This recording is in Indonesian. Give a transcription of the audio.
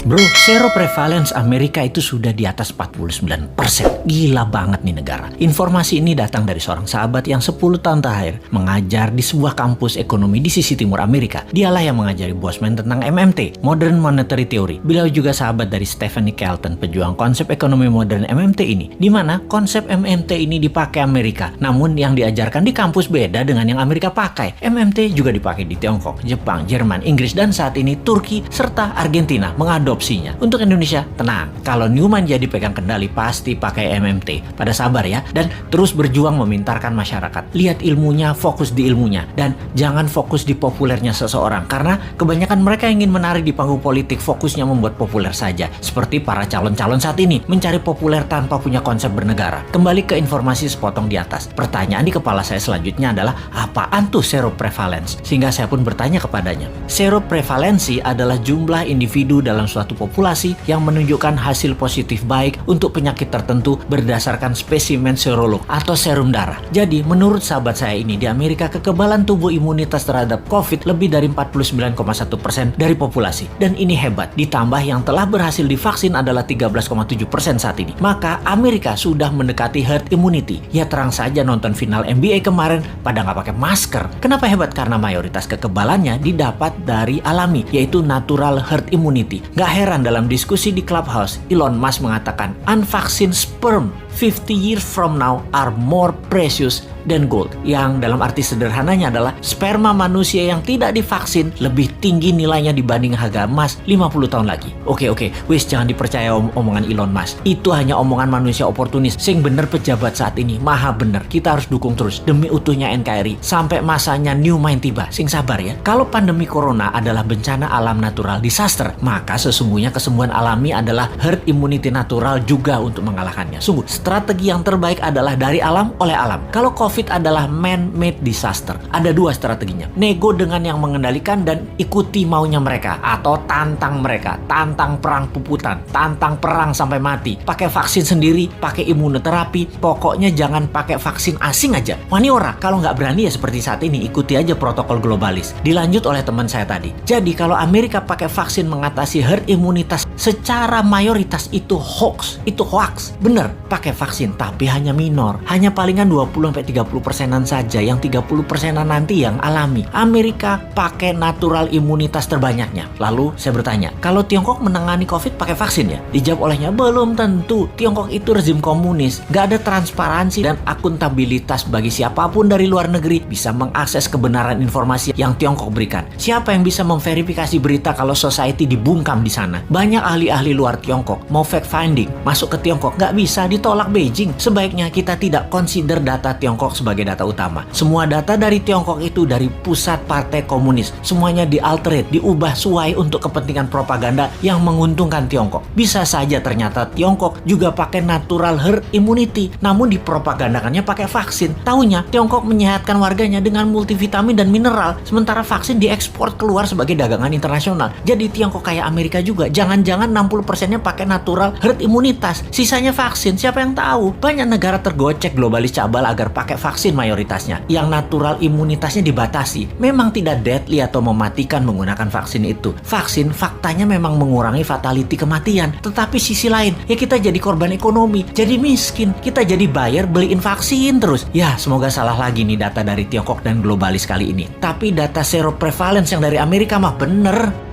Bro, seroprevalence Amerika itu sudah di atas 49%. Gila banget nih negara. Informasi ini datang dari seorang sahabat yang 10 tahun terakhir mengajar di sebuah kampus ekonomi di sisi timur Amerika. Dialah yang mengajari Bosman tentang MMT, Modern Monetary Theory. Beliau juga sahabat dari Stephanie Kelton, pejuang konsep ekonomi modern MMT ini, di mana konsep MMT ini dipakai Amerika. Namun yang diajarkan di kampus beda dengan yang Amerika pakai. MMT juga dipakai di Tiongkok, Jepang, Jerman, Inggris, dan saat ini Turki serta Argentina mengadopsinya. Untuk Indonesia, tenang. Kalau Newman jadi pegang kendali, pasti pakai MMT. Pada sabar ya, dan terus berjuang memintarkan masyarakat. Lihat ilmunya, fokus di ilmunya, dan jangan fokus di populernya seseorang. Karena kebanyakan mereka ingin menarik di panggung politik, fokusnya membuat populer saja. Seperti para calon-calon saat ini, mencari populer tanpa punya konsep bernegara. Kembali ke informasi sepotong di atas. Pertanyaan di kepala saya selanjutnya adalah, apaan tuh seroprevalence? Sehingga saya pun bertanya kepadanya. Seroprevalensi adalah jumlah individu dalam suatu populasi yang menunjukkan hasil positif baik untuk penyakit tertentu berdasarkan spesimen serolog atau serum darah. Jadi, menurut sahabat saya ini, di Amerika kekebalan tubuh imunitas terhadap COVID lebih dari 49,1% dari populasi. Dan ini hebat. Ditambah yang telah berhasil divaksin adalah 13,7% saat ini. Maka Amerika sudah mendekati herd immunity. Ya terang saja nonton final NBA kemarin pada nggak pakai masker. Kenapa hebat? Karena mayoritas kekebalannya didapat dari alami, yaitu natural herd immunity. Gak heran dalam diskusi di Clubhouse, Elon Musk mengatakan, unvaccinated sperm 50 years from now are more precious than gold. Yang dalam arti sederhananya adalah sperma manusia yang tidak divaksin lebih tinggi nilainya dibanding harga emas 50 tahun lagi. Oke, wis jangan dipercaya omongan Elon Musk. Itu hanya omongan manusia oportunis. Sing bener pejabat saat ini, maha bener. Kita harus dukung terus demi utuhnya NKRI sampai masanya new mind tiba. Sing sabar ya. Kalau pandemi corona adalah bencana alam natural disaster, maka sesungguhnya kesembuhan alami adalah herd immunity natural juga untuk mengalahkannya. Sungguh, strategi yang terbaik adalah dari alam oleh alam. Kalau COVID adalah man-made disaster. Ada dua strateginya. Nego dengan yang mengendalikan dan ikuti maunya mereka. Atau tantang mereka. Tantang perang puputan. Tantang perang sampai mati. Pakai vaksin sendiri. Pakai imunoterapi. Pokoknya jangan pakai vaksin asing aja. Wani ora. Kalau nggak berani ya seperti saat ini. Ikuti aja protokol globalis. Dilanjut oleh teman saya tadi. Jadi kalau Amerika pakai vaksin mengatasi herd imunitas secara mayoritas itu hoax. Itu hoax. Bener. Pakai vaksin. Tapi hanya minor. Hanya palingan 20-30%an saja, yang 30%an nanti yang alami. Amerika pakai natural imunitas terbanyaknya. Lalu saya bertanya, kalau Tiongkok menangani COVID pakai vaksin ya? Dijawab olehnya, belum tentu. Tiongkok itu rezim komunis. Gak ada transparansi dan akuntabilitas bagi siapapun dari luar negeri bisa mengakses kebenaran informasi yang Tiongkok berikan. Siapa yang bisa memverifikasi berita kalau society dibungkam di sana? Banyak ahli-ahli luar Tiongkok mau fact finding masuk ke Tiongkok, gak bisa, ditolak Beijing. Sebaiknya kita tidak consider data Tiongkok sebagai data utama. Semua data dari Tiongkok itu dari pusat partai komunis. Semuanya dialterate, diubah sesuai untuk kepentingan propaganda yang menguntungkan Tiongkok. Bisa saja ternyata Tiongkok juga pakai natural herd immunity, namun dipropagandakannya pakai vaksin. Taunya Tiongkok menyehatkan warganya dengan multivitamin dan mineral, sementara vaksin diekspor keluar sebagai dagangan internasional. Jadi Tiongkok kayak Amerika juga. Jangan-jangan 60%-nya pakai natural herd imunitas, sisanya vaksin. Siapa yang tahu? Banyak negara tergocek globalis cabal agar pakai vaksin mayoritasnya. Yang natural imunitasnya dibatasi. Memang tidak deadly atau mematikan menggunakan vaksin itu. Vaksin faktanya memang mengurangi fatality kematian. Tetapi sisi lain, ya kita jadi korban ekonomi. Jadi miskin. Kita jadi buyer beliin vaksin terus. Ya semoga salah lagi nih data dari Tiongkok dan globalis kali ini. Tapi data seroprevalence yang dari Amerika mah bener.